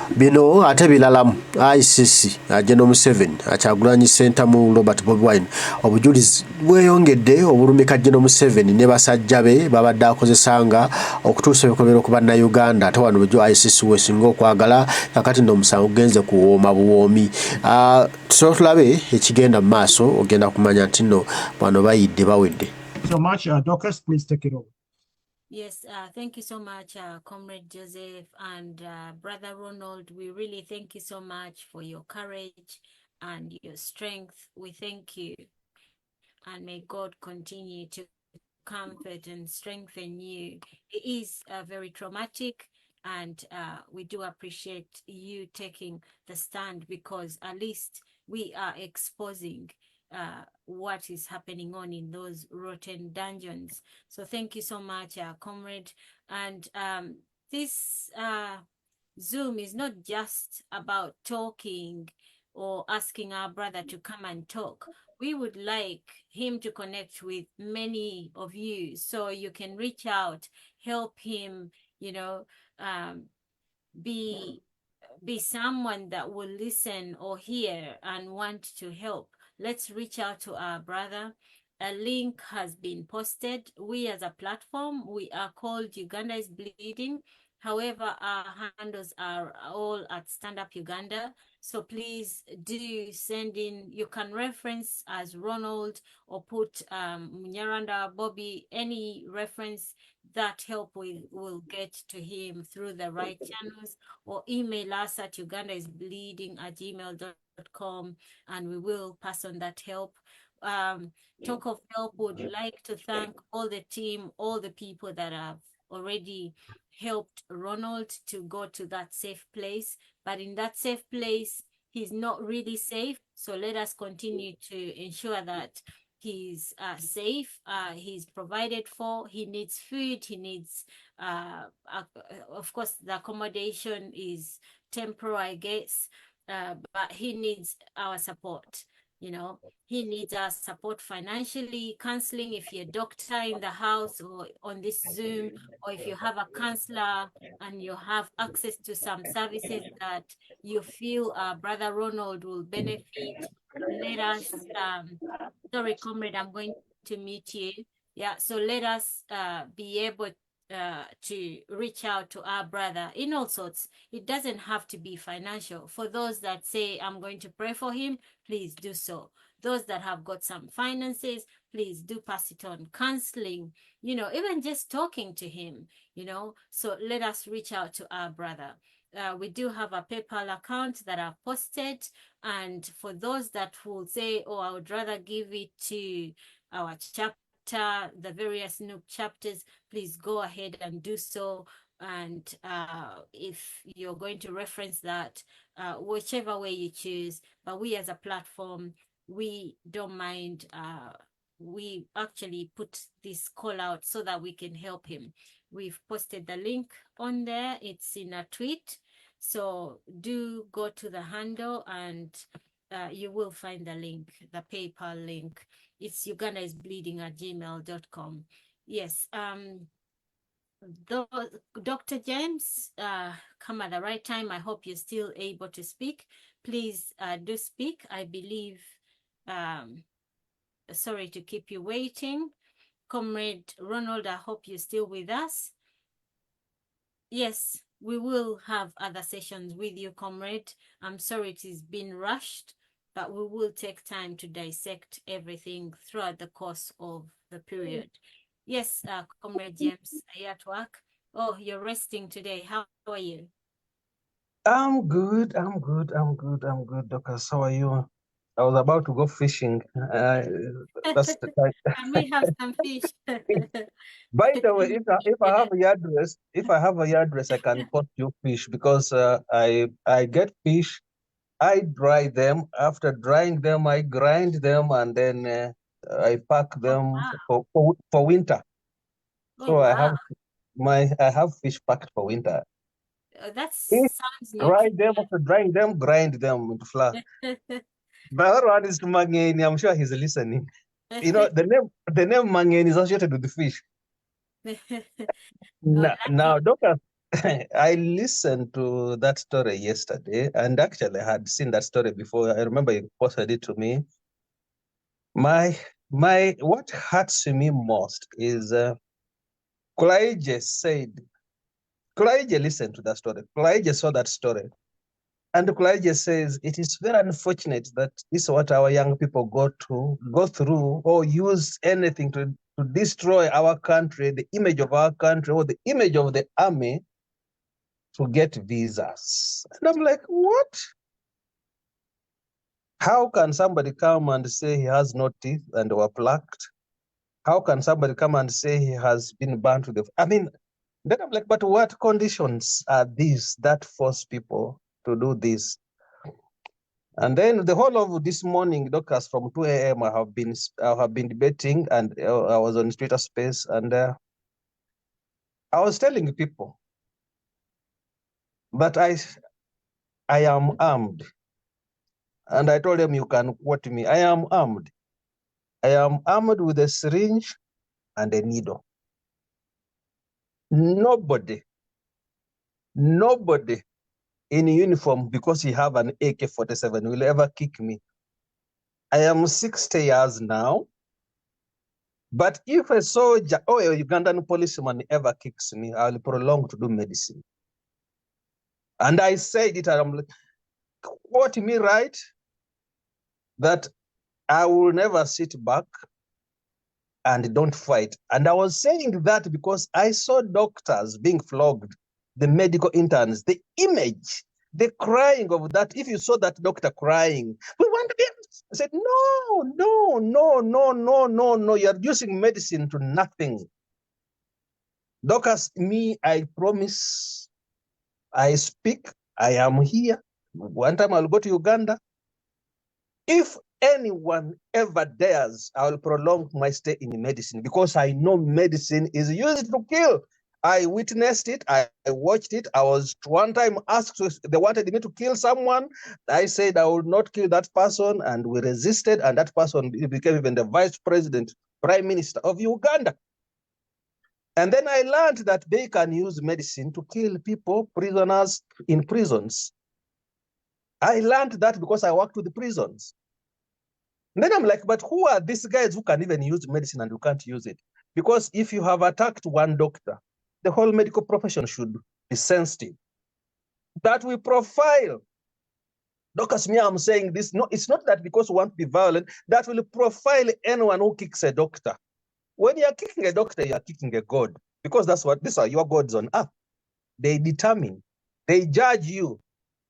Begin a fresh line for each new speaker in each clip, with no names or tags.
bino ate bilalamu Icc General Museveni Kyagulanyi Center mu Robert Bobi Wine obujulizi bweyongedde obulumika General Museveni ne basajja be babadde akozesanga okutuusa ebikolobero ku bannayuganda ate wano bujo Icc wesinga okwagala kakati nno omusango gugenze kuwooma buwoomi. Tulabe ekigenda mu maaso ogenda kumanya nti nno bano bayidde bawedde.
So much, Dorcas, please take it over.
Yes, thank you so much, Comrade Joseph and Brother Ronald. We really thank you so much for your courage and your strength. We thank you, and may God continue to comfort and strengthen you. It is very traumatic, and we do appreciate you taking the stand, because at least we are exposing what is happening on in those rotten dungeons. So thank you so much, comrade. And this Zoom is not just about talking or asking our brother to come and talk. We would like him to connect with many of you, so you can reach out, help him, you know, be someone that will listen or hear and want to help. Let's reach out to our brother. A link has been posted. We as a platform, we are called Uganda is Bleeding. However, our handles are all at Stand Up Uganda. So please do send in. You can reference as Ronald or put Munyaranda, Bobby, any reference. That help will get to him through the right channels, or email us at ugandaisbleeding@gmail.com, and we will pass on that help. Talk of Help would like to thank all the team, all the people that have already helped Ronald to go to that safe place. But in that safe place, he's not really safe. So let us continue to ensure that he's safe, he's provided for, he needs food, he needs, of course, the accommodation is temporary, I guess, but he needs our support. You know, he needs our support financially, counseling, if you're a doctor in the house or on this Zoom, or if you have a counselor and you have access to some services that you feel Brother Ronald will benefit, let us, sorry, comrade, I'm going to meet you. Yeah, so let us be able to reach out to our brother in all sorts. It doesn't have to be financial. For those that say, I'm going to pray for him, please do so. Those that have got some finances, please do pass it on. Counseling, you know, even just talking to him, you know. So let us reach out to our brother. We do have a PayPal account that I've posted. And for those that will say, oh, I would rather give it to our chapter, the various Nook chapters, please go ahead and do so. And if you're going to reference that, whichever way you choose, but we as a platform, we don't mind. We actually put this call out so that we can help him. We've posted the link on there. It's in a tweet. So do go to the handle and you will find the link, the PayPal link. It's ugandaisbleeding@gmail.com. Yes. Dr. James, come at the right time. I hope you're still able to speak. Please do speak. I believe, sorry to keep you waiting. Comrade Ronald, I hope you're still with us. Yes, we will have other sessions with you, comrade. I'm sorry it is been rushed, but we will take time to dissect everything throughout the course of the period. Yes, Comrade James, are you at work? Oh, you're resting today. How are you?
I'm good, Doctor. How are you? I was about to go fishing. That's the time.
Can we have some fish?
By the way, if I have your address, I can post you fish, because I get fish, I dry them. After drying them, I grind them, and then I pack them for winter. So I have fish packed for winter.
That sounds
dry them, after drying them, grind them into flour. The other one is Mangeni. I'm sure he's listening. You know, the name Mangeni is associated with the fish. Now, Doctor, I listened to that story yesterday, and actually I had seen that story before. I remember you posted it to me. What hurts me most is Kulaije listened to that story. Kulaije saw that story. And Kulaije says, it is very unfortunate that this is what our young people go through, or use anything to destroy our country, the image of our country, or the image of the army, to get visas. And I'm like, what? How can somebody come and say he has no teeth and were plucked? How can somebody come and say he has been burnt to the... I mean, then I'm like, but what conditions are these that force people to do this? And then the whole of this morning, doctors, from 2 a.m. I have been debating, and I was on Twitter Space, and I was telling people that I am armed. And I told them, you can quote me. I am armed. I am armed with a syringe and a needle. Nobody in uniform, because he have an AK-47, will ever kick me. I am 60 years now. But if a soldier or a Ugandan policeman ever kicks me, I will prolong to do medicine. And I said it, and I'm like, quote me right, that I will never sit back and don't fight. And I was saying that because I saw doctors being flogged, the medical interns, the image, the crying of that. If you saw that doctor crying, we want to be. I said, no, you're using medicine to nothing. Doctors, me, I promise, I speak, I am here. One time I'll go to Uganda. If anyone ever dares, I will prolong my stay in medicine, because I know medicine is used to kill. I witnessed it. I watched it. I was one time asked, they wanted me to kill someone. I said I would not kill that person, and we resisted, and that person became even the vice president, prime minister of Uganda. And then I learned that they can use medicine to kill people, prisoners in prisons. I learned that because I worked with the prisons. And then I'm like, but who are these guys who can even use medicine and you can't use it? Because if you have attacked one doctor, the whole medical profession should be sensitive. That we profile. Doctors, me, I'm saying this, no, it's not that because we want to be violent, that will profile anyone who kicks a doctor. When you're kicking a doctor, you're kicking a god, because these are your gods on earth. They determine, they judge you.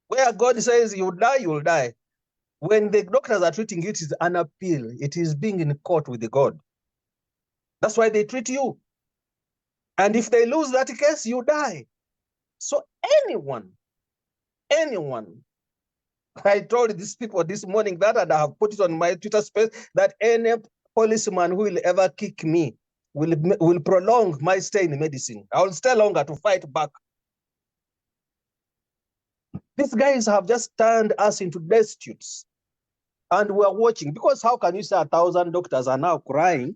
Where God says you die, you'll die. When the doctors are treating you, it is an appeal. It is being in court with the God. That's why they treat you. And if they lose that case, you die. So anyone, I told these people this morning that, and I have put it on my Twitter space, that any policeman who will ever kick me will prolong my stay in medicine. I will stay longer to fight back. These guys have just turned us into destitutes. And we're watching, because how can you say 1,000 doctors are now crying?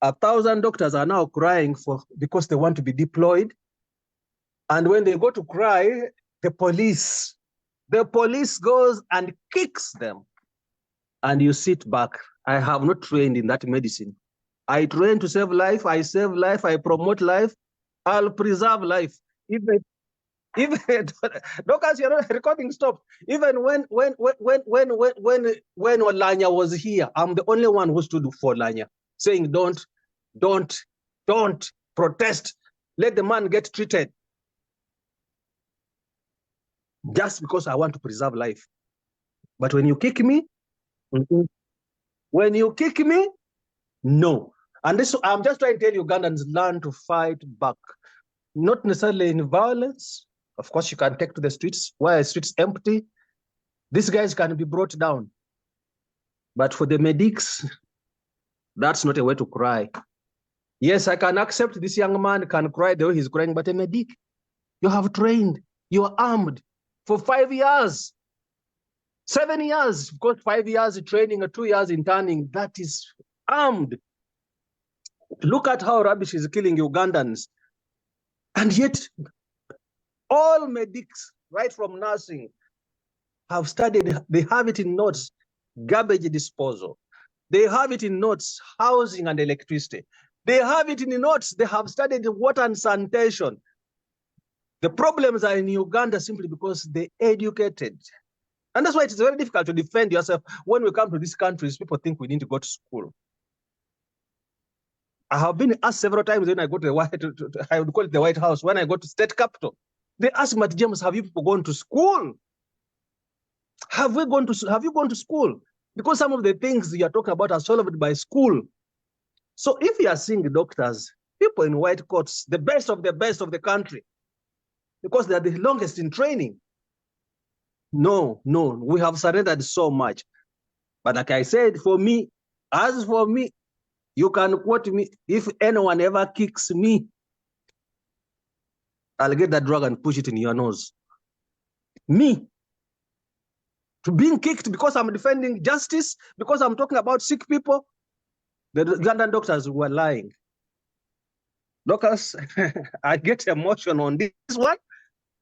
1,000 doctors are now crying because they want to be deployed. And when they go to cry, the police goes and kicks them. And you sit back. I have not trained in that medicine. I train to save life. I save life. I promote life. I'll preserve life. Even doctors, you're not recording. Stop. Even when Olanya was here, I'm the only one who stood for Olanya, saying don't protest. Let the man get treated. Just because I want to preserve life. But when you kick me, when you kick me, no. And this, I'm just trying to tell Ugandans, learn to fight back. Not necessarily in violence. Of course, you can take to the streets. Where the streets empty, these guys can be brought down. But for the medics, that's not a way to cry. Yes, I can accept this young man can cry the way he's crying, but a medic, you have trained, you are armed for 5 years, 7 years, because 5 years training or 2 years interning, that is armed. Look at how rubbish is killing Ugandans. And yet, All medics, right from nursing, have studied, they have it in notes, garbage disposal. They have it in notes, housing and electricity. They have it in notes, they have studied water and sanitation. The problems are in Uganda simply because they educated. And that's why it's very difficult to defend yourself. When we come to these countries, people think we need to go to school. I have been asked several times when I go to the White, I would call it the White House, when I go to state capital, they ask me, James, have you people gone to school? Have you gone to school? Because some of the things you are talking about are solved by school. So if you are seeing doctors, people in white coats, the best of the country, because they are the longest in training. No, we have surrendered so much. But like I said, as for me, you can quote me. If anyone ever kicks me, I'll get that drug and push it in your nose. Me. To being kicked because I'm defending justice, because I'm talking about sick people, the Ugandan doctors were lying. Doctors, I get emotional on this one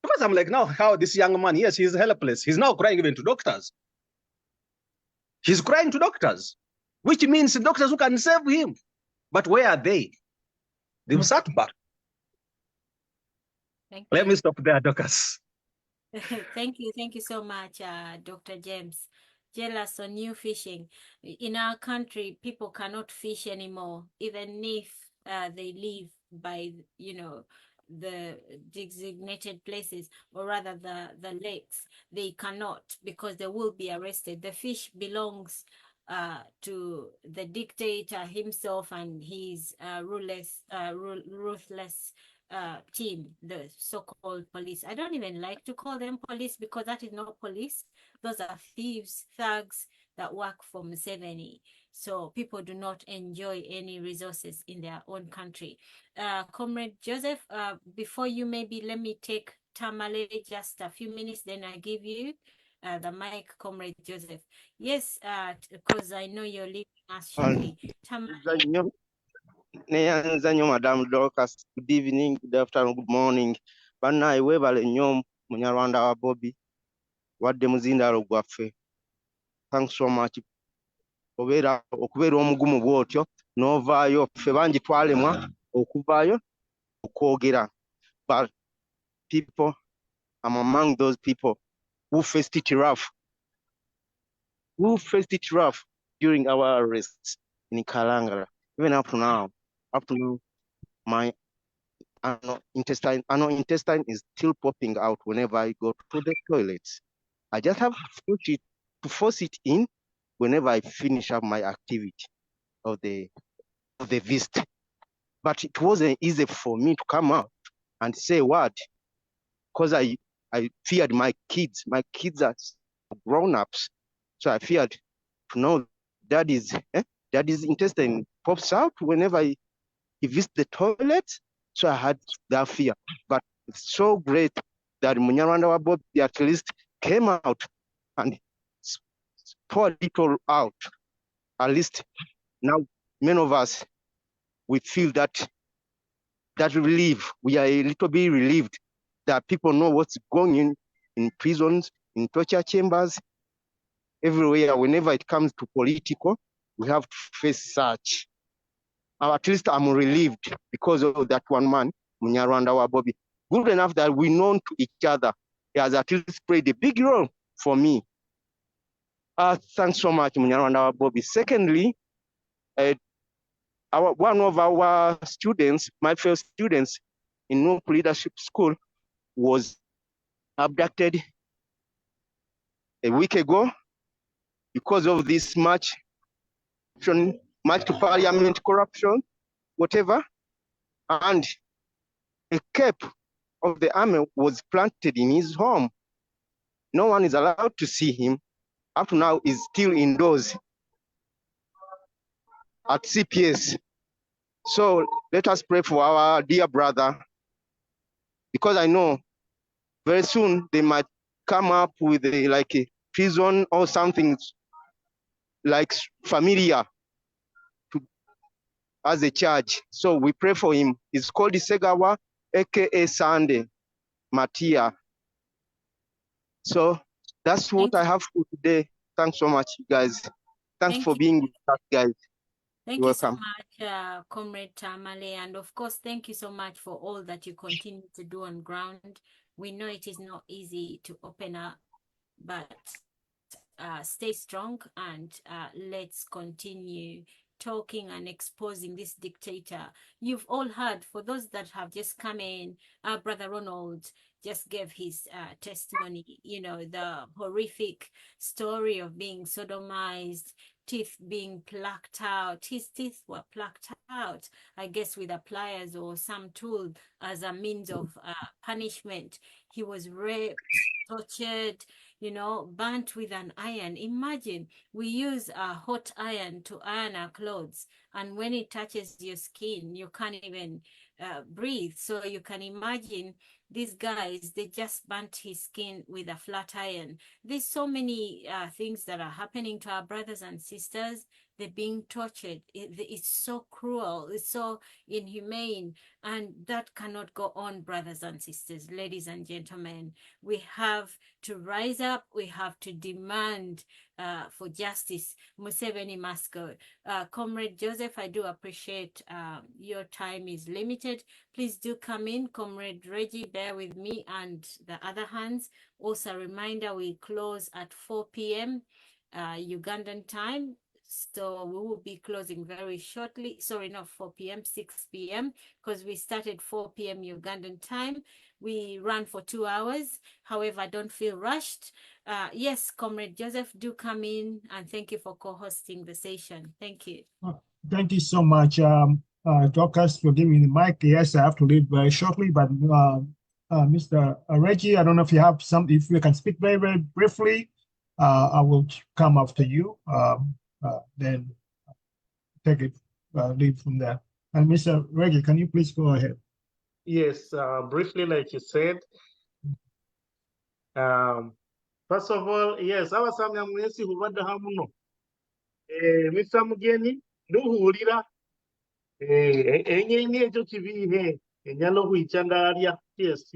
because I'm like, now how this young man, yes, he's helpless. He's now crying even to doctors. He's crying to doctors, which means doctors who can save him. But where are they? They've sat back. Let me stop there, Doctors.
Thank you so much, Dr. James. Jealous on you fishing. In our country, people cannot fish anymore, even if they live by, the designated places, or rather the lakes. They cannot, because they will be arrested. The fish belongs to the dictator himself and his ruthless team, the so-called police. I don't even like to call them police, because that is not police. Those are thieves, thugs that work for Museveni. So people do not enjoy any resources in their own country. Comrade Joseph, before you, maybe let me take Tamale just a few minutes, then I give you the mic, Comrade Joseph. Yes, because I know you're leaving us shortly. Tamale.
Neyanza nnyo Madam Dorcas, good evening, good afternoon, good morning. Bannaye weebale nnyo Munyarwanda wa Bobi, wadde muzindaalo gwaffe. Thanks so much. Okubeera omugumu bw'otyo n'ovaayo, ffe bangi twalemwa okuvaayo okwogera. But people, I'm among those people who faced it rough. During our arrests in Kalangala, even up to now, my anal intestine is still popping out whenever I go to the toilets. I just have to force it in whenever I finish up my activity of the visit. But it wasn't easy for me to come out and say what, because I feared my kids. My kids are grown-ups, so I feared to know daddy's intestine pops out whenever he visits the toilet. So I had that fear. But it's so great that Munyarwanda wa Bobi at least came out and poured it all out. At least now many of us, we feel that relief. We are a little bit relieved that people know what's going on in prisons, in torture chambers, everywhere. Whenever it comes to political, we have to face such. At least I'm relieved because of that one man, Munyarwanda wa Bobi. Good enough that we know to each other. He has at least played a big role for me. Thanks so much, Munyarwanda wa Bobi. Secondly, one of our students, my fellow students in North Leadership School, was abducted a week ago because of this march to parliament corruption, whatever, and a cape of the army was planted in his home. No one is allowed to see him. Up to now, is still indoors at CPS. So let us pray for our dear brother, because I know very soon they might come up with a prison or something like familiar as a charge. So we pray for him. It's called Segawa, aka Sunday. Matia. So that's what I have for today. Thanks so much, guys. Thanks for being with us, guys.
Thank you so much, Comrade Tamale. And of course, thank you so much for all that you continue to do on ground. We know it is not easy to open up, but stay strong and let's continue talking and exposing this dictator. You've all heard, for those that have just come in, our brother Ronald just gave his testimony, you know, the horrific story of being sodomized, teeth being plucked out. His teeth were plucked out, I guess with a pliers or some tool as a means of punishment. He was raped, tortured, you know, burnt with an iron. Imagine, we use a hot iron to iron our clothes, and when it touches your skin, you can't even breathe. So you can imagine these guys, they just burnt his skin with a flat iron. There's so many things that are happening to our brothers and sisters. They're being tortured. It's so cruel. It's so inhumane. And that cannot go on, brothers and sisters, ladies and gentlemen. We have to rise up. We have to demand for justice. Museveni must go. Comrade Joseph, I do appreciate your time is limited. Please do come in. Comrade Reggie, bear with me and the other hands. Also, a reminder, we close at 4 p.m. Ugandan time. So we will be closing very shortly. Sorry, not 4 p.m., 6 p.m. because we started 4 p.m. Ugandan time. We ran for 2 hours. However, don't feel rushed. Yes, Comrade Joseph, do come in, and thank you for co-hosting the session. Thank you.
Thank you so much, Dorcas, for giving me the mic. Yes, I have to leave very shortly, but Mr. Reggie, I don't know if you have some, if you can speak very, very briefly, I will come after you. Then take it, leave from there. And Mr. Reggie, can you please go ahead?
Yes, briefly, like you said. First of all, yes, abasamya mwesi hubadde hamuno. Mr. Mugeni, duhulira. Enyenye ekyo kibihe, enyalo huichandaria, yes.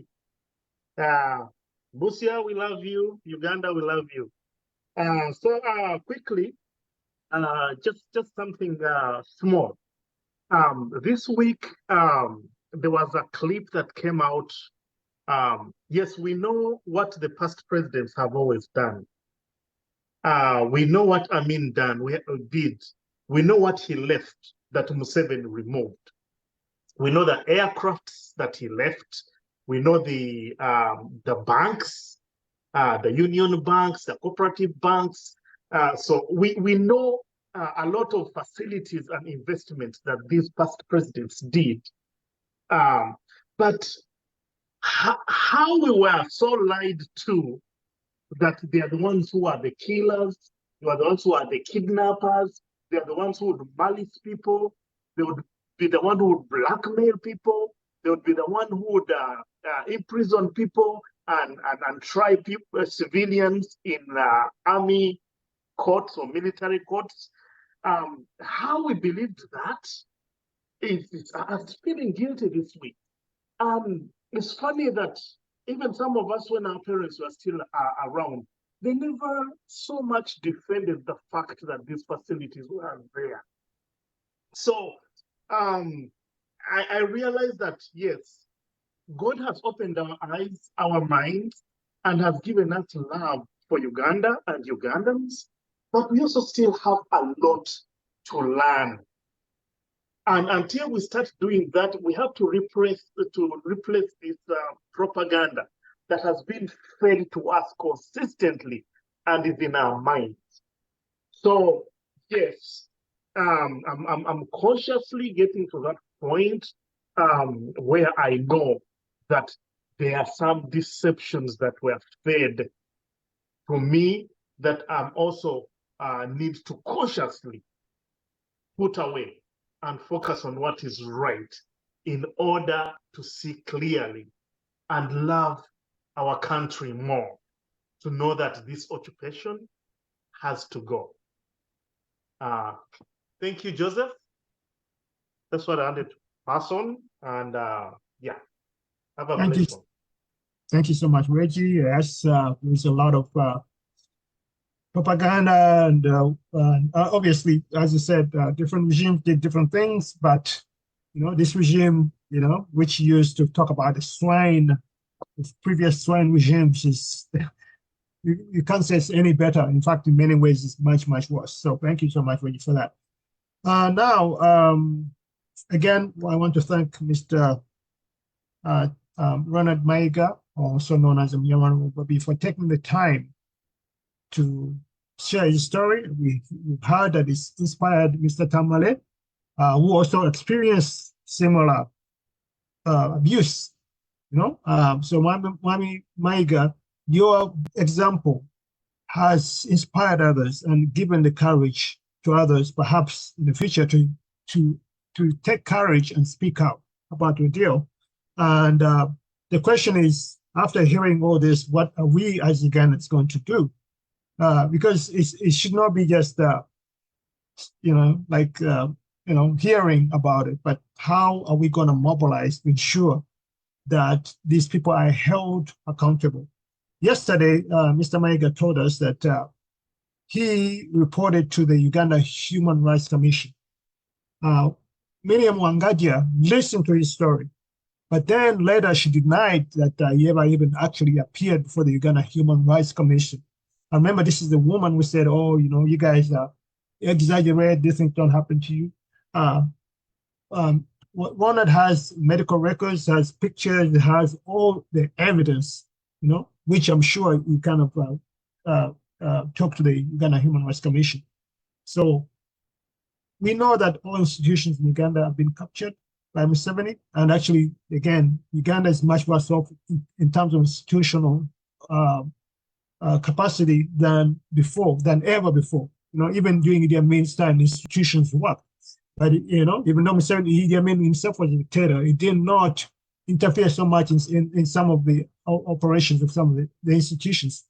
Busia, we love you. Uganda, we love you. So quickly, just something small. This week, there was a clip that came out. Yes, we know what the past presidents have always done. We know what Amin did. We know what he left that Museveni removed. We know the aircrafts that he left. We know the banks, the union banks, the cooperative banks. So we know a lot of facilities and investments that these past presidents did. But how we were so lied to that they are the ones who are the killers, they are the ones who are the kidnappers, they are the ones who would malice people, they would be the one who would blackmail people, they would be the one who would imprison people and try people, civilians in army courts or military courts. How we believed that is us feeling guilty this week. It's funny that even some of us, when our parents were still around, they never so much defended the fact that these facilities were there. So I realized that, yes, God has opened our eyes, our minds, and has given us love for Uganda and Ugandans, but we also still have a lot to learn. And until we start doing that, we have to replace this propaganda that has been fed to us consistently and is in our minds. So yes, I'm consciously getting to that point where I know that there are some deceptions that were fed to me that I'm also need to consciously put away and focus on what is right in order to see clearly and love our country more, to know that this occupation has to go. Thank you, Joseph. That's what I wanted to pass on. And yeah, have a blessed one.
thank you so much, Reggie. Yes, there's a lot of propaganda, and obviously, as you said, different regimes did different things, but this regime, which used to talk about the swine, the previous swine regimes, is you can't say it's any better. In fact, in many ways, it's much, much worse. So thank you so much, Reggie, for that. Now, again, I want to thank Mr. Ronald Maiga, also known as Mutabaniwe Bobi, for taking the time to share his story. We've heard that it's inspired Mr. Tamale, who also experienced similar abuse. So Mami Maiga, your example has inspired others and given the courage to others, perhaps in the future, to take courage and speak out about the deal. And the question is, after hearing all this, what are we as Ugandans going to do? Because it should not be just hearing about it, but how are we going to mobilize to ensure that these people are held accountable? Yesterday, Mr. Maiga told us that he reported to the Uganda Human Rights Commission. Miriam Wangadia listened to his story, but then later she denied that he ever even actually appeared before the Uganda Human Rights Commission. I remember this is the woman who said, oh, you guys exaggerate, these things don't happen to you. One that has medical records, has pictures, has all the evidence, which I'm sure we kind of talk to the Uganda Human Rights Commission. So we know that all institutions in Uganda have been captured by Museveni, and actually, again, Uganda is much worse off in terms of institutional capacity than ever before. Even during Idi Amin's time, institutions worked. But even though Idi Amin himself was a dictator, he did not interfere so much in some of the operations of some of the institutions.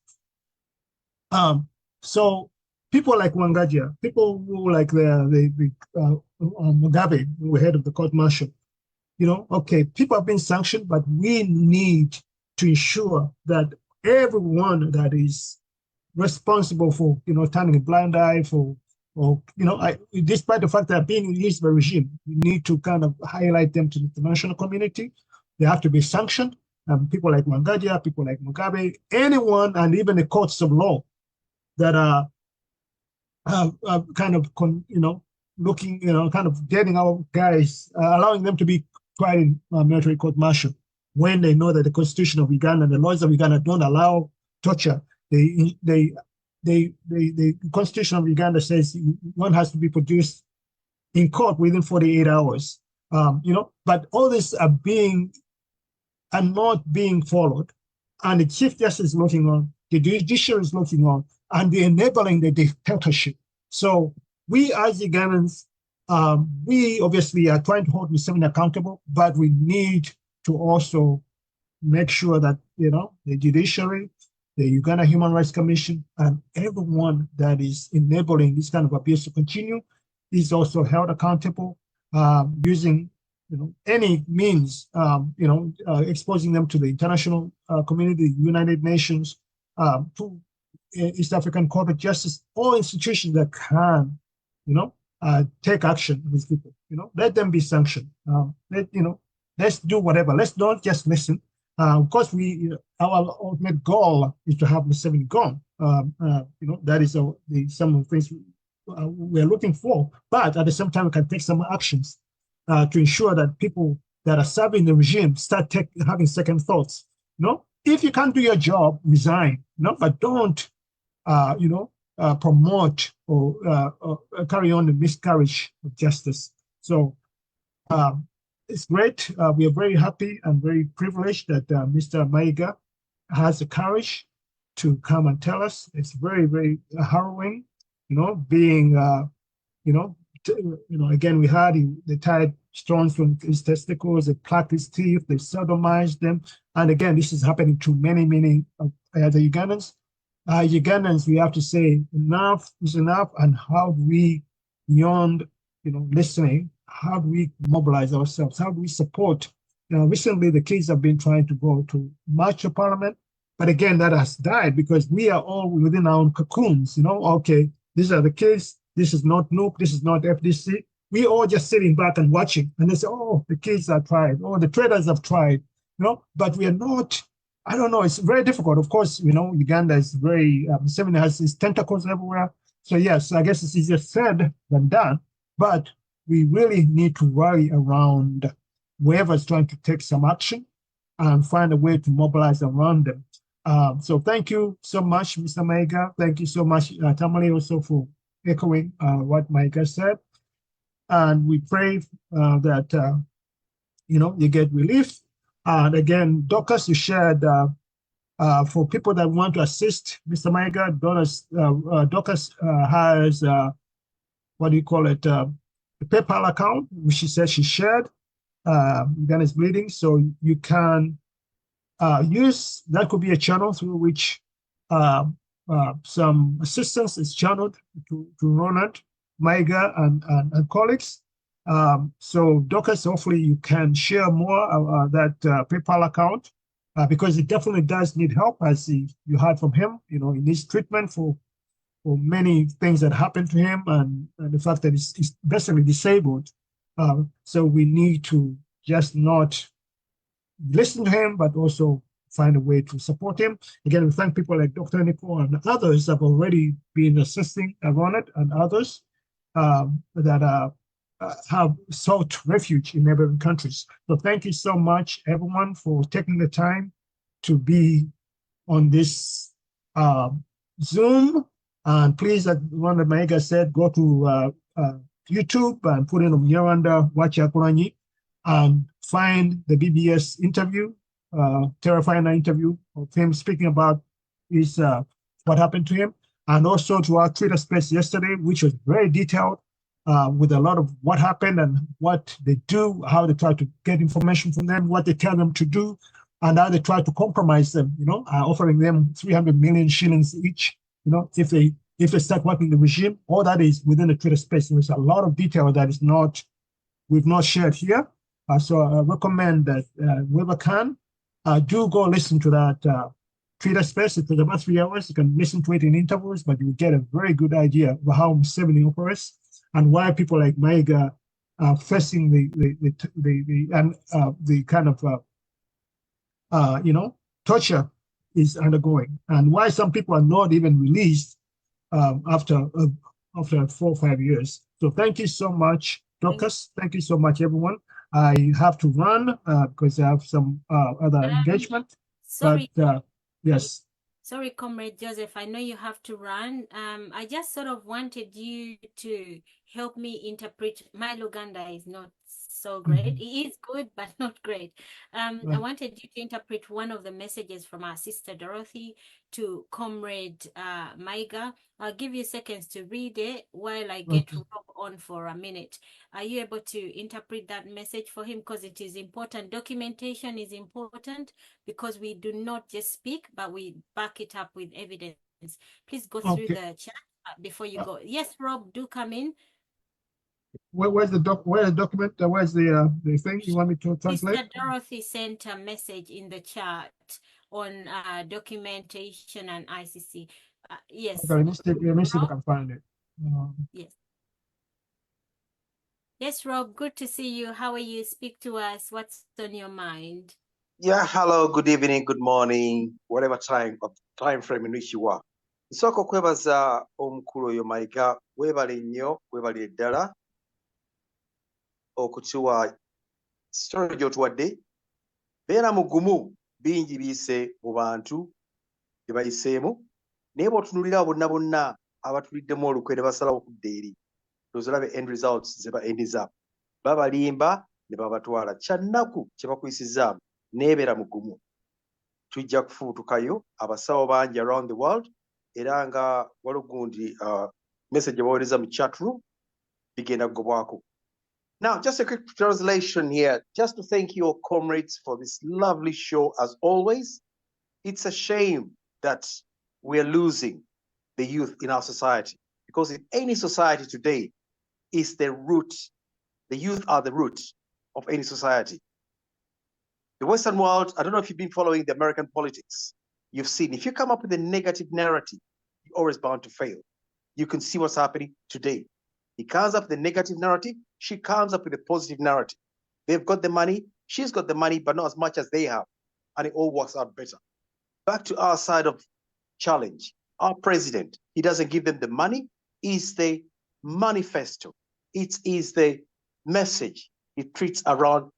So people like Wangadia, people who like the Mugabe, who were head of the court martial, okay, people have been sanctioned, but we need to ensure that everyone that is responsible for, turning a blind eye despite the fact that being released by regime, we need to kind of highlight them to the international community. They have to be sanctioned. People like Wangadia, people like Mugabe, anyone, and even the courts of law that are kind of, looking, kind of getting our guys, allowing them to be tried in military court martial when they know that the Constitution of Uganda and the laws of Uganda don't allow torture. The Constitution of Uganda says one has to be produced in court within 48 hours. But all this are not being followed, and the Chief Justice is looking on, the judiciary is looking on, and they're enabling the dictatorship. So we as Ugandans, we obviously are trying to hold Museveni accountable, but we need to also make sure that the judiciary, the Uganda Human Rights Commission, and everyone that is enabling this kind of abuse to continue is also held accountable, using any means, exposing them to the international community, the United Nations, to East African Court of Justice, all institutions that can, take action on these people. Let them be sanctioned. Let's do whatever. Let's not just listen. Of course, our ultimate goal is to have Museveni gone. That is some of the things we're looking for. But at the same time, we can take some actions to ensure that people that are serving the regime start having second thoughts. If you can't do your job, resign. But don't, promote or carry on the miscarriage of justice. So it's great. We are very happy and very privileged that Mr. Maiga has the courage to come and tell us. It's very, very harrowing, being, again, we had they tied stones from his testicles, they plucked his teeth, they sodomized them. And again, this is happening to many, many other Ugandans. Ugandans, we have to say enough is enough, and how do we, beyond listening, how do we mobilize ourselves? How do we support Recently, the kids have been trying to go to march to parliament, but again, that has died because we are all within our own cocoons. Okay, these are the kids. This is not NUC. This is not FDC. We all just sitting back and watching, and they say, "Oh, the kids have tried. Oh, the traders have tried." But we are not. I don't know. It's very difficult. Of course, Uganda is very. Museveni has his tentacles everywhere. So yes, I guess it's easier said than done. But we really need to rally around whoever is trying to take some action and find a way to mobilize around them. So thank you so much, Mr. Maiga. Thank you so much, Tamale, also for echoing what Maiga said. And we pray that, you get relief. And again, Dorcas, you shared for people that want to assist Mr. Maiga, Dorcas has, what do you call it, a PayPal account, which she said she shared. Uganda is bleeding, so you can use, that could be a channel through which some assistance is channeled to Ronald, Maiga, and colleagues. So Dorcas, hopefully you can share more that PayPal account because it definitely does need help, as you heard from him. He needs treatment for many things that happened to him and the fact that he's basically disabled. So we need to just not listen to him, but also find a way to support him. Again, we thank people like Dr. Nico and others have already been assisting Ronald and others that have sought refuge in neighboring countries. So thank you so much, everyone, for taking the time to be on this Zoom. And please, as Ronald Maiga said, go to YouTube and put in Omnyarwanda Wachakuranyi and find the BBS interview, terrifying interview of him speaking about his what happened to him, and also to our Twitter space yesterday, which was very detailed with a lot of what happened and what they do, how they try to get information from them, what they tell them to do, and how they try to compromise them, offering them 300 million shillings each, if they start working the regime. All that is within the Twitter space. There's a lot of detail that is we've not shared here. So I recommend that whoever can, do go listen to that Twitter space. It was about 3 hours. You can listen to it in intervals, but you get a very good idea of how Museveni operates and why people like Maiga are facing the kind of torture is undergoing, and why some people are not even released after 4 or 5 years. So thank you so much, Dorcas. Thank you so much, everyone. I have to run because I have some other engagement.
Sorry.
But yes.
Sorry, Comrade Joseph, I know you have to run. I just sort of wanted you to help me interpret. My Luganda is not so great. It is good, but not great. I wanted you to interpret one of the messages from our sister Dorothy to Comrade Maiga. I'll give you seconds to read it while I get Rob on for a minute. Are you able to interpret that message for him? Because it is important. Documentation is important because we do not just speak, but we back it up with evidence. Please go through the chat before you go. Yes, Rob, do come in.
Where's the document? Where's the thing you want me to translate?
Sister Dorothy sent a message in the chat on documentation and ICC. Yes.
Okay, let me see if I can find it.
Yes. Yes, Rob, good to see you. How are you? Speak to us. What's on your mind?
Yeah, hello, good evening, good morning, whatever time frame in which you are. Nsoko kwebaza omukulu oyo Maiga, webale nnyo, webale ddala okutuwa story gy'otuwadde. Beera mugumu, bingi biyise mu bantu bye bayiseemu, naye bw'otunuulira bonna bonna abatuliddemu olukwe ne basalawo okudda eri, tozolabe end results ze baendiza, babalimba ne babatwala. Kyannaku kye bakuyisizaamu, neebeera mugumu. Tujja kufuutukayo abasawo bangi around the world, era nga walugundi message baweereza mu chat room bigenda kugobwako. Now, just a quick translation here, just to thank your comrades for this lovely show as always. It's a shame that we're losing the youth in our society, because in any society today is the root. The youth are the root of any society. The Western world, I don't know if you've been following the American politics. You've seen, if you come up with a negative narrative, you're always bound to fail. You can see what's happening today. He comes up with a negative narrative. She comes up with a positive narrative. They've got the money. She's got the money, but not as much as they have. And it all works out better. Back to our side of challenge. Our president, he doesn't give them the money. It's the manifesto. It is the message he treats around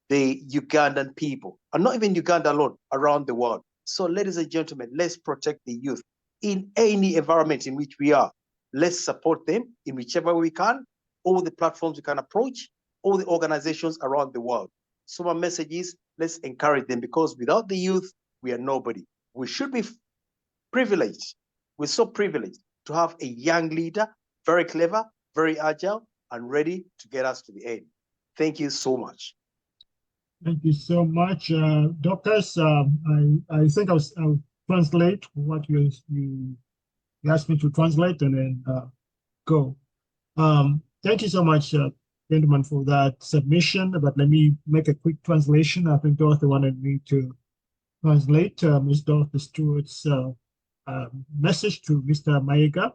the Ugandan people, and not even Uganda alone, around the world. So, ladies and gentlemen, let's protect the youth in any environment in which we are. Let's support them in whichever we can, all the platforms we can approach, all the organizations around the world. So my message is, let's encourage them, because without the youth, we are nobody. We should be privileged. We're so privileged to have a young leader, very clever, very agile, and ready to get us to the end. Thank you so much.
Thank you so much, Doctors. I think I'll translate what you asked me to translate and then go. Thank you so much, gentlemen, for that submission. But let me make a quick translation. I think Dorothy wanted me to translate Ms. Dorothy Stewart's message to Mr. Mayiga.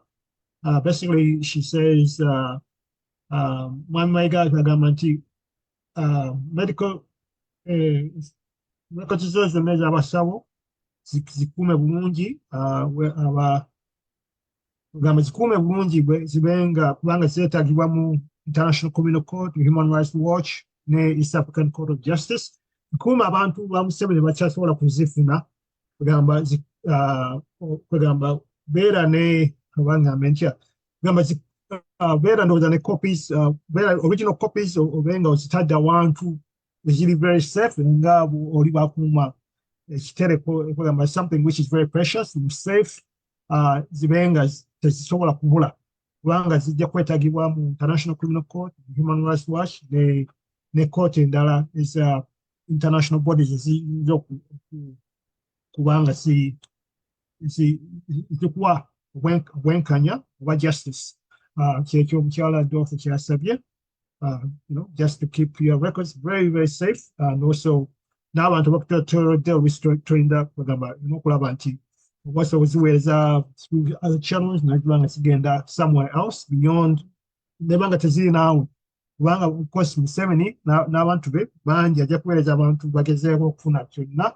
Basically, she says, Mayiga Gamanti, medical records zose meza abasawo zikume bulungi kugamba zikume bulungi zibenga kubanga zeetagibwa mu International Criminal Court, Human Rights Watch ne East African Court of Justice. Kuma abantu ba Museveni bakyasobola kuzifuna kugamba beera ne abangamba ntya kugamba beera ndowooza ne copies beera original copies obenga ozitadde awantu ziri very safe nga oli bakuuma ekitereko kugamba something which is very precious and safe zibenga tezisobola kubula kubanga zijja kwetagibwa mu International Criminal Court, Human Rights Watch ne court endala is international bodies eziyinza kubanga zikuwa obwenkanya oba justice. Kyekyo omukyala Dorothy kyasabye, just to keep your records very, very safe, and also n'abantu bakutotolodde olwisitorinda bagamba okulaba nti obaso ziweereza through other channels nagibanga zigenda somewhere else beyond nebanga teziri naawe kubanga of course Museveni n'abantu be bangi ajja kuweereza abantu bagezeeko okufuna kyonna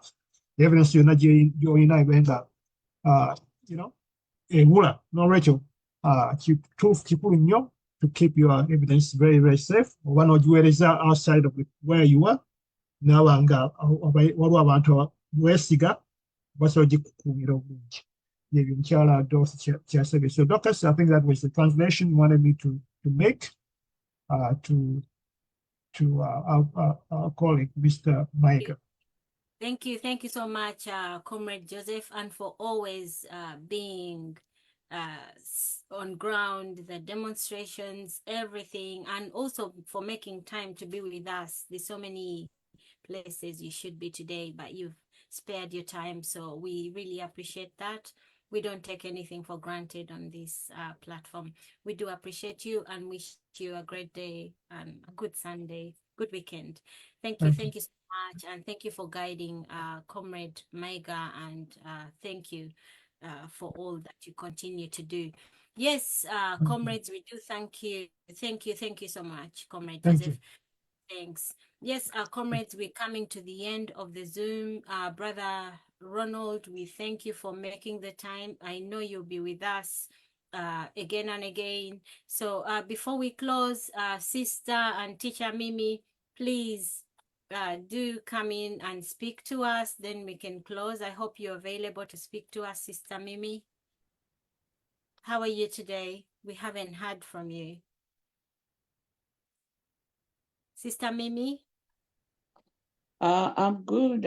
evidence yonna gy'olina ebenga ebula n'olwekyo kituufu kikulu nnyo to keep your evidence very, very safe. Oba n'ogiweereza outside of where you are n'abanga waliwo abantu weesiga basobola gikukuumira obulungi. Yebyo mukyala Dorothy kyasabye. So Doctors, I think that was the translation you wanted me to make to our colleague, Mr. Mayiga.
Thank you so much, Comrade Joseph, and for always being on ground, the demonstrations, everything, and also for making time to be with us. There's so many places you should be today, but you've spared your time, so we really appreciate that. We don't take anything for granted on this platform. We do appreciate you and wish you a great day and a good Sunday, good weekend. Thank you so much, and thank you for guiding Comrade Mayiga, and thank you for all that you continue to do. Yes, comrades, we do thank you. Thank you so much, Comrade Joseph. Thanks. Yes, comrades, we're coming to the end of the Zoom. Brother Ronald, we thank you for making the time. I know you'll be with us again and again. So before we close, Sister and Teacher Mimi, please do come in and speak to us, then we can close. I hope you're available to speak to us, Sister Mimi. How are you today? We haven't heard from you. Sister Mimi?
I'm good.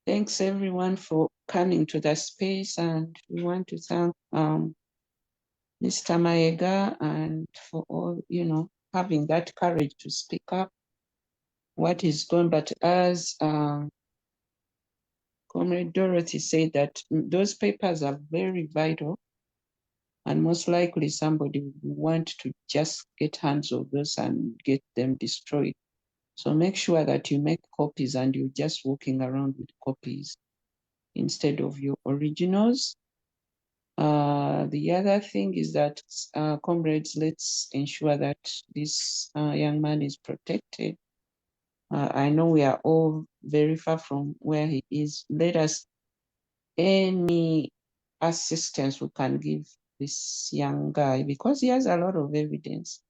Thanks everyone for coming to the space, and we want to thank Mr. Mayiga and for all, having that courage to speak up what is going. But as Comrade Dorothy said, that those papers are very vital, and most likely somebody will want to just get hands of those and get them destroyed. So make sure that you make copies and you're just walking around with copies instead of your originals. The other thing is that, comrades, let's ensure that this young man is protected. I know we are all very far from where he is. Let us, any assistance we can give this young guy, because he has a lot of evidence.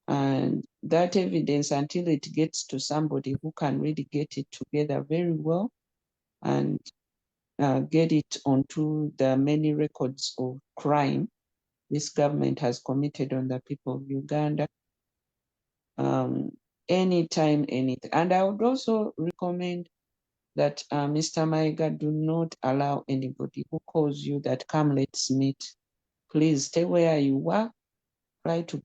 And that evidence, until it gets to somebody who can really get it together very well and get it onto the many records of crime this government has committed on the people of Uganda, anytime, anything. And I would also recommend that Mr. Maiga, do not allow anybody who calls you that come, let's meet. Please stay where you are. Try to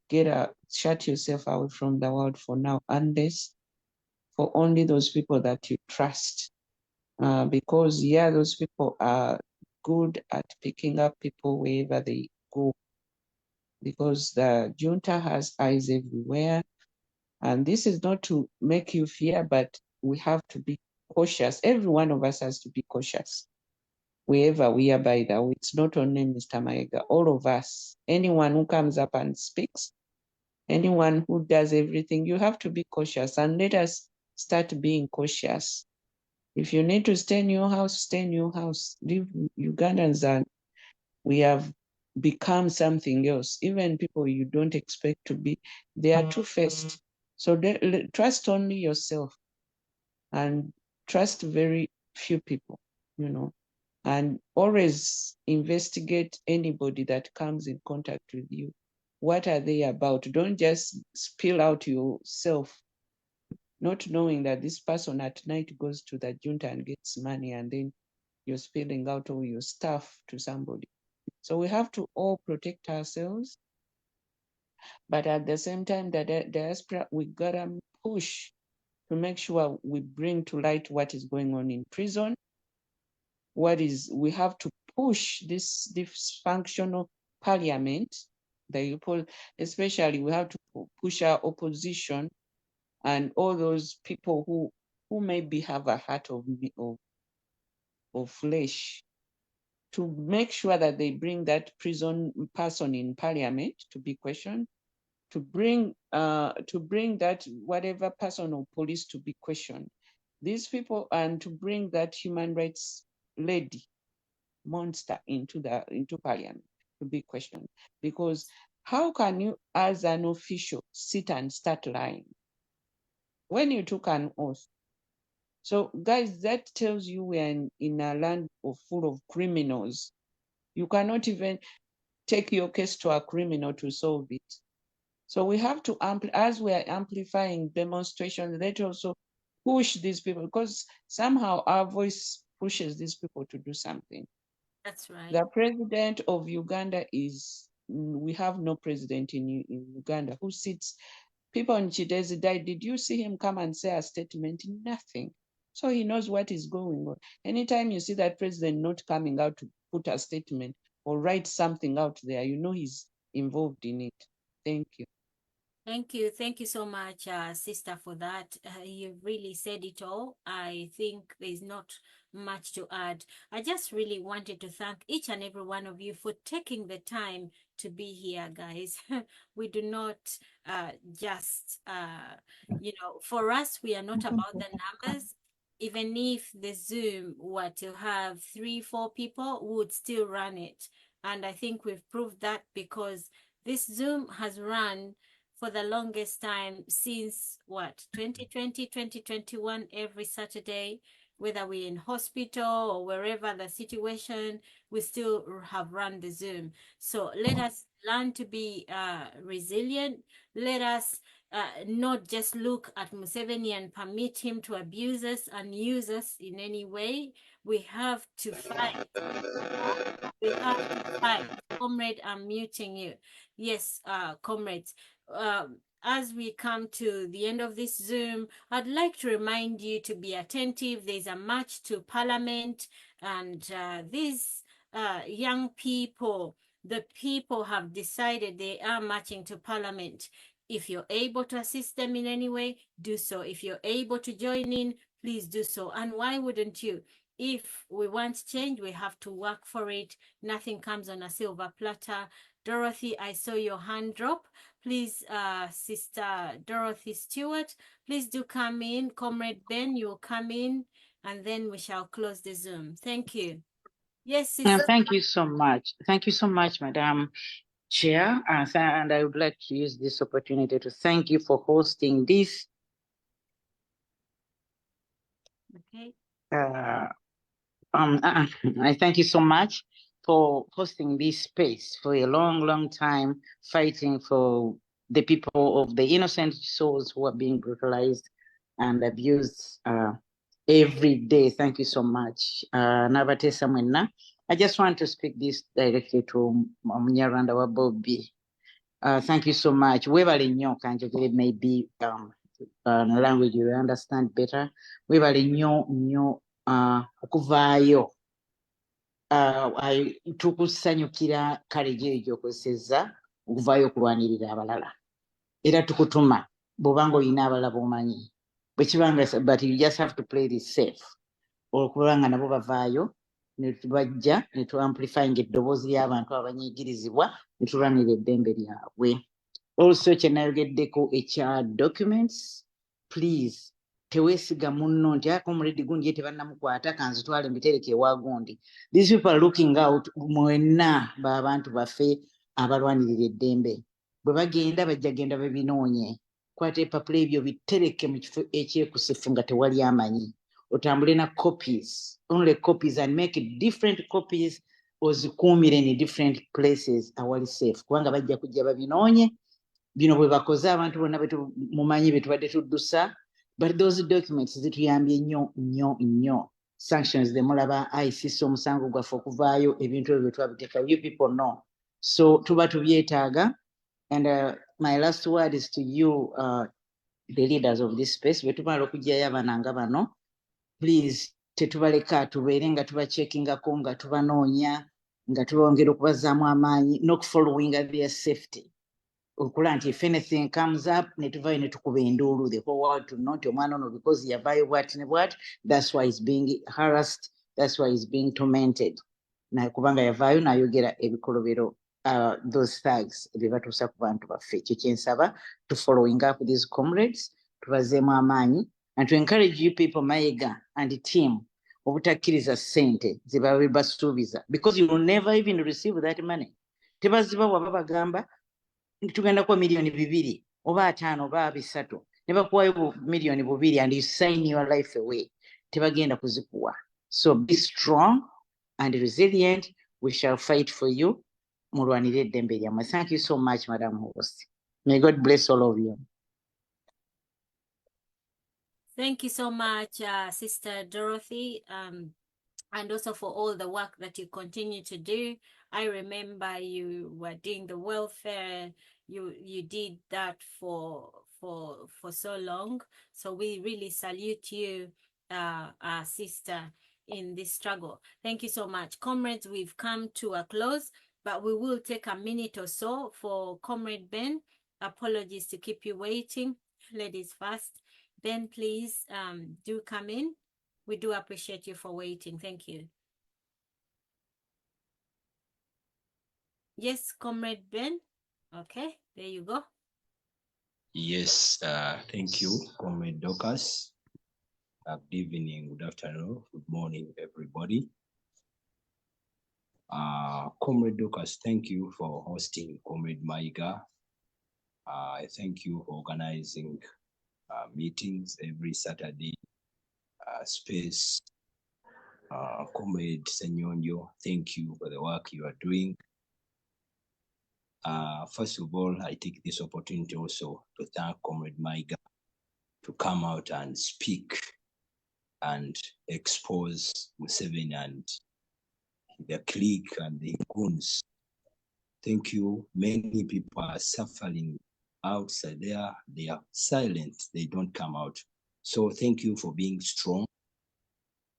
shut yourself away from the world for now, unless for only those people that you trust. Because, yeah, those people are good at picking up people wherever they go. Because the junta has eyes everywhere. And this is not to make you fear, but we have to be cautious. Every one of us has to be cautious. Wherever we are, by the way, it's not only Mr. Maega, all of us. Anyone who comes up and speaks, anyone who does everything, you have to be cautious. And let us start being cautious. If you need to stay in your house, stay in your house. Leave Ugandans, and we have become something else. Even people you don't expect to be, they are two-faced. So trust only yourself and trust very few people, you know, and always investigate anybody that comes in contact with you. What are they about? Don't just spill out yourself, not knowing that this person at night goes to the junta and gets money, and then you're spilling out all your stuff to somebody. So we have to all protect ourselves. But at the same time, the diaspora, we gotta push to make sure we bring to light what is going on in prison. We have to push this dysfunctional parliament, especially we have to push our opposition and all those people who maybe have a heart of flesh, to make sure that they bring that prison person in parliament to be questioned, to bring that whatever person or police to be questioned. These people, and to bring that human rights lady monster into parliament to be questioned. Because how can you, as an official, sit and start lying when you took an oath? So guys, that tells you we're in a land full of criminals. You cannot even take your case to a criminal to solve it. So we have to, as we are amplifying demonstrations, let's also push these people, because somehow our voice pushes these people to do something.
That's right.
The president of Uganda we have no president in Uganda who sits. People in Chidezi died. Did you see him come and say a statement? Nothing. So he knows what is going on. Anytime you see that president not coming out to put a statement or write something out there, you know he's involved in it. Thank you.
Thank you. Thank you so much, sister, for that. You really said it all. I think there's not much to add. I just really wanted to thank each and every one of you for taking the time to be here, guys. We do not just, for us, we are not about the numbers. Even if the Zoom were to have 3-4 people, we would still run it. And I think we've proved that, because this Zoom has run for the longest time since 2020, 2021, every Saturday, whether we're in hospital or wherever the situation, we still have run the Zoom. So let us learn to be resilient. Let us not just look at Museveni and permit him to abuse us and use us in any way. We have to fight. We have to fight. Comrade, I'm muting you. Yes, comrades. As we come to the end of this Zoom, I'd like to remind you to be attentive. There's a march to Parliament, and these young people, the people have decided they are marching to Parliament. If you're able to assist them in any way, do so. If you're able to join in, please do so. And why wouldn't you? If we want change, we have to work for it. Nothing comes on a silver platter. Dorothy, I saw your hand drop. Please, Sister Dorothy Stewart, please do come in. Comrade Ben, you'll come in, and then we shall close the Zoom. Thank you. Yes, Sister.
Thank you so much. Thank you so much, Madam Chair. And I would like to use this opportunity to thank you for hosting this.
Okay.
I thank you so much for hosting this space for a long, long time, fighting for the people of the innocent souls who are being brutalized and abused every day. Thank you so much. Nabatesa Mwena. I just want to speak this directly to Munyarwanda wa Bobi. Thank you so much. Webale nnyo kanjogere maybe language you understand better. Webale nnyo okuvaayo. Tukusanyukira kale gy'okozesezza okuvaayo okulwanirira abalala. Era tukutuma bw'obanga olina abalala b'omanyi. But you just have to play this safe. Okubanga nabo bavaayo ne tubajja ne tu amplifying eddoboozi ly'abantu abanyigirizibwa ne tulwanira eddembe lyabwe. Also kyenayogeddeko ekya documents, please teweesiga munno nti comrade gundi ye tebannamukwata kanzitwale mbitereke ewa gundi. These people are looking out mwenna b'abantu baffe abalwanirira eddembe. Bwe bagenda bajja genda babinoonye. Kwata epapula ebyo bitereke mu kifo ekyekusifu nga tewali amanyi. Otambule na copies, only copies, and make it different copies ozikuumire in different places awali safe. Kubanga bajja kujja babinoonye bino bwe bakoze abantu bonna mumanyi be tubadde tuddusa, but those documents zituyambye nnyo. Sanctions ze mulaba ICC omusango gwaffe okuvaayo ebintu ebyo twabiteeka. You people know. So tuba tubyetaaga. And my last word is to you, the leaders of this space. Bwe tumala okujjayo abaana nga bano, please tetubaleka tubeere nga tubachekingako nga tubanoonya nga tubongera okubazaamu amaanyi n'okufollowing their safety. Okula nti if anything comes up ne tuvaayo ne tukuba enduulu, the whole world to know nti omwana ono because yavaayo bwati ne bwati, that's why he's being harassed, that's why he's being tormented. Na kubanga yavaayo n'ayogera ebikolobero those thugs bye batuusa ku bantu baffe. Ekyo kyensaba to following up these comrades, tubazeemu amaanyi. And to encourage you people, Mayiga and the team, obutakkiriza ssente ze basuubiza, because you will never even receive that money. Tebaziba waba bagamba tugenda kuwa milioni 2 oba 5 oba 3 ne bakuwayo milioni 2 and you sign your life away. Tebagenda kuzikuwa. So be strong and resilient. We shall fight for you. Mulwanire eddembe lyammwe. Thank you so much, Madam Host. May God bless all of you.
Thank you so much, Sister Dorothy, and also for all the work that you continue to do. I remember you were doing the welfare. You did that for so long. So we really salute you, sister, in this struggle. Thank you so much. Comrades, we've come to a close, but we will take a minute or so for Comrade Ben. Apologies to keep you waiting. Ladies first. Ben, please do come in. We do appreciate you for waiting. Thank you. Yes, Comrade Ben. Okay, there you go.
Yes, thank you, Comrade Dorcas. Good evening, good afternoon, good morning, everybody. Comrade Dorcas, thank you for hosting Comrade Maiga. I thank you for organizing meetings every Saturday, space. Comrade Senyonyo, thank you for the work you are doing. First of all, I take this opportunity also to thank Comrade Maiga to come out and speak and expose Museveni and the clique and the goons. Thank you. Many people are suffering outside there. They are silent. They don't come out. So thank you for being strong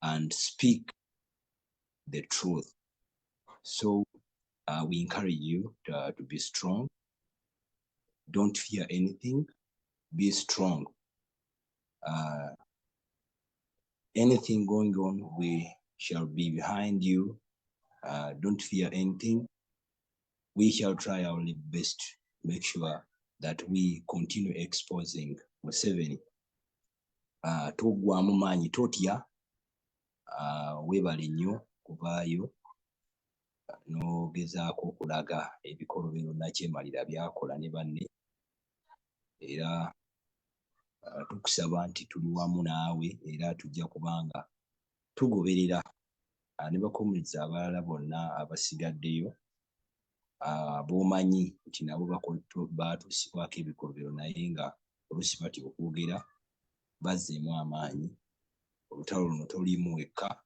and speak the truth. So we encourage you to be strong Don't fear anything. Be strong. Anything going on, we shall be behind you. Don't fear anything. We shall try our best to make sure that we continue exposing Museveni. Togwamu maanyi totya, weebale nnyo kuvaayo n'ogezaako okulaga ebikolwa byonna Kyemalira byakola ne banne, era tukusaba nti tuli wamu naawe era tujja kubanga tugoberera ne bakomuniza abalala bonna abasigaddeyo b'omanyi nti nabo baatuusibwako ebikolobero naye nga oluusi batya okwogera bazzeemu amaanyi. Olutalo luno toliimu wekka,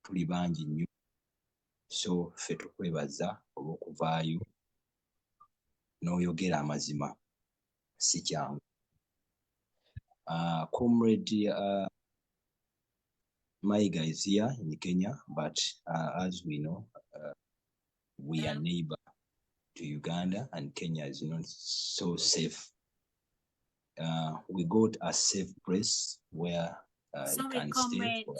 tuli bangi nnyo, so ffe tukwebaza olw'okuvaayo n'oyogera amazima, si kyangu. Comrade Mayiga is here in Kenya, but as we know, we are neighbor to Uganda, and Kenya is not so safe. We got a safe place where you can stay for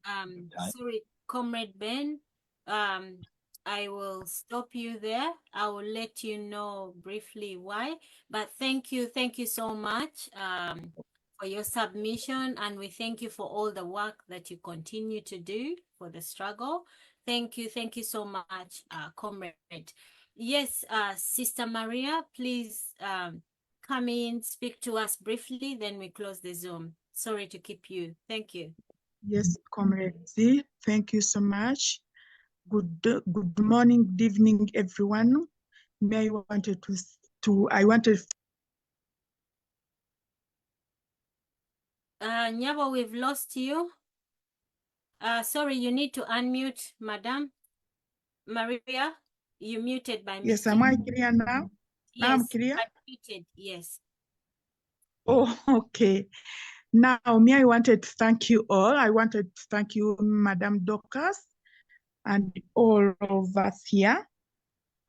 time.
Sorry, Comrade Ben. I will stop you there. I will let you know briefly why. But thank you so much for your submission, and we thank you for all the work that you continue to do for the struggle. Thank you so much, Comrade. Yes, Sister Maria, please come in, speak to us briefly, then we close the Zoom. Sorry to keep you. Thank you.
Yes, Comrade Z, thank you so much. Good morning, good evening, everyone. I wanted
Nyabo, we've lost you. Sorry, you need to unmute, Madam Maria. You muted by mistake.
Yes, am I clear now?
Yes,
I'm clear.
Unmuted, yes.
Oh, okay. Now, I wanted to thank you all. I wanted to thank you, Madam Dorcas, and all of us here.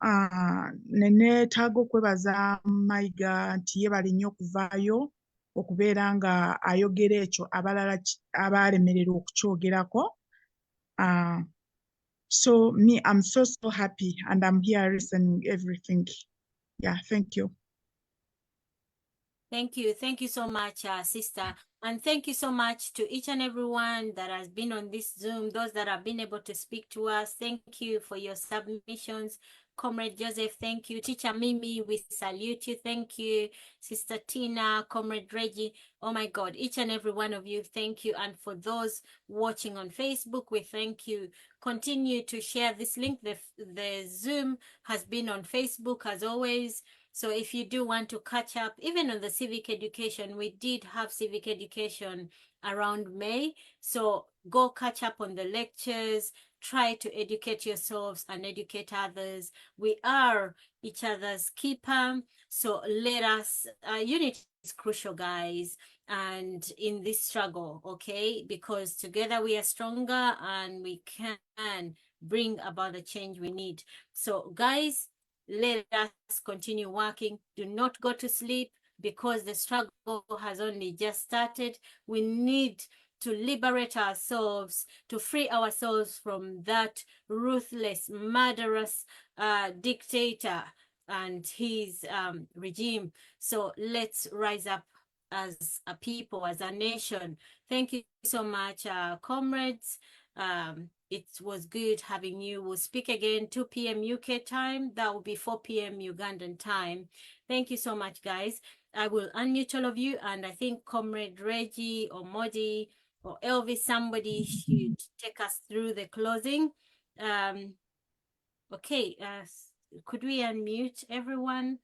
Nene tago kwebaza Mayiga nti yebali nnyo okuvaayo okubeera nga ayogera ekyo abalala abalemererwa okukyogerako. So me, I'm so happy, and I'm here listening everything. Yeah, thank you.
Thank you so much, sister, and thank you so much to each and everyone that has been on this Zoom, those that have been able to speak to us. Thank you for your submissions. Comrade Joseph, thank you. Teacher Mimi, we salute you. Thank you. Sister Tina, Comrade Reggie, oh my God, each and every one of you, thank you. And for those watching on Facebook, we thank you. Continue to share this link. The Zoom has been on Facebook as always. So if you do want to catch up, even on the civic education, we did have civic education around May. So go catch up on the lectures, try to educate yourselves and educate others. We are each other's keeper. So let us, unity is crucial, guys, and in this struggle, okay? Because together we are stronger and we can bring about the change we need. So guys, let us continue working. Do not go to sleep, because the struggle has only just started. We need to liberate ourselves, to free ourselves from that ruthless, murderous dictator and his regime. So let's rise up as a people, as a nation. Thank you so much, comrades. It was good having you. We'll speak again 2 p.m. UK time. That will be 4 p.m. Ugandan time. Thank you so much, guys. I will unmute all of you, and I think Comrade Reggie or Modi or Elvis, somebody should take us through the closing. Okay, could we unmute everyone?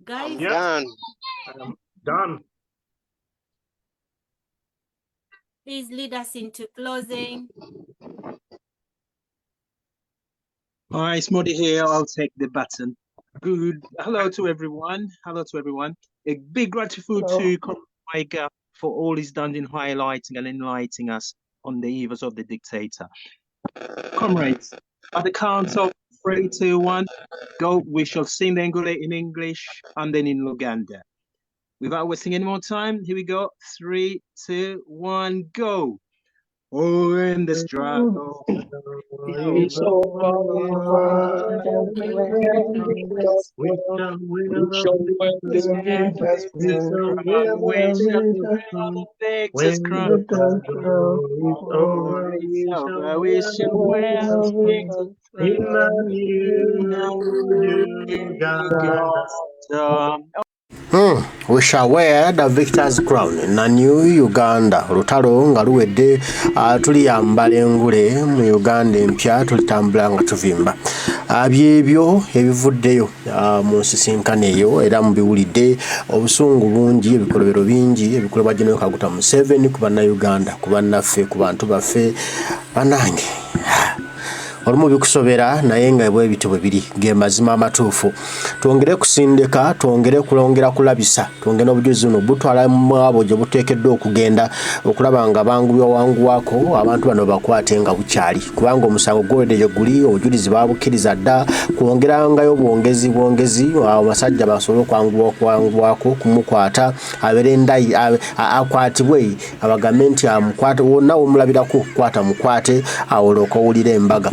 Guys?
Done. Done.
Please lead us into closing.
All right, it's Modi here. I'll take the baton. Good. Hello to everyone. Hello to everyone. A big gratitude to Comrade Mayiga for all he's done in highlighting and enlightening us on the evils of the dictator. Comrades, at the count of 3, 2, 1, go. We shall sing the Ngule in English and then in Luganda. Without wasting any more time, here we go. 3, 2, 1, go. Oh, in the struggle is over.
We shall wear
We shall wear
the
this
victor's
crown. We shall wear the victor's
when
crown.
the struggle is
Oh,
over.
it's over. We shall wear the victor's
In the
crown.
new Uganda.
We shall wear the victor's crown na New Uganda. Olutalo nga luwedde tuliyambala engule mu Uganda empya tulitambula nga tuvimba. Byebyo ebivuddeyo mu nsisinkano eyo era mubiwulidde obusungu bungi ebikolobero bingi ebikolebwa General Kaguta Museveni ku bannayuganda ku bannaffe ku bantu baffe banange. Olumu bikusobera naye nga bwe bitibwe biri ge mazima amatuufu. Twongere kusindika, twongere kulongera kulabisa, twongere obujuzi buno butwala mu abo gye buteekeddwa okugenda okulaba nga bangu byawanguwako abantu bano bakwate nga bukyali. Kubanga omusango gw'owedde gye guli obujulizi babukkiriza dda kwongerangayo bwongezi abasajja basobole okwanguwako kumukwata abeere ndayi akwatibwe abagambe nti amukwate wonna womulabirako kwata mukwate awolooka owulira embaga.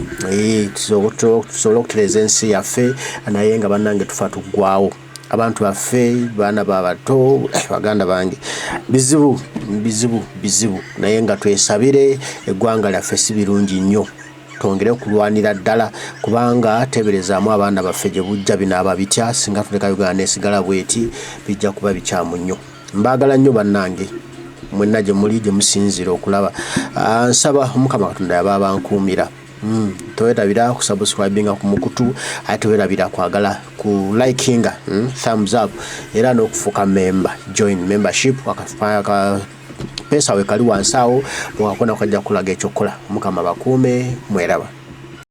Tusobole okutereeza ensi yaffe naye nga bannange tufa tuggwawo. Abantu baffe baana babato baganda bange bizibu naye nga twesabire eggwanga lyaffe si birungi nnyo. Twongere kulwanira ddala kubanga teberezaamu abaana baffe gye bujja binaaba bitya singa tuleka Uganda esigala bweti bijja kuba bikyamu nnyo. Mbaagala nnyo bannange mwenna gye muli gye musinzira okulaba. Nsaba Mukama Katonda yaba bankuumira. Towerabira ku subscribinga ku mukutu ate towerabira kwagala ku likinga thumbs up era n'okufuuka member join membership aka pesa we kali wansi awo bw'akona kajja kulaga ekyokola. Mukama bakuume mweraba.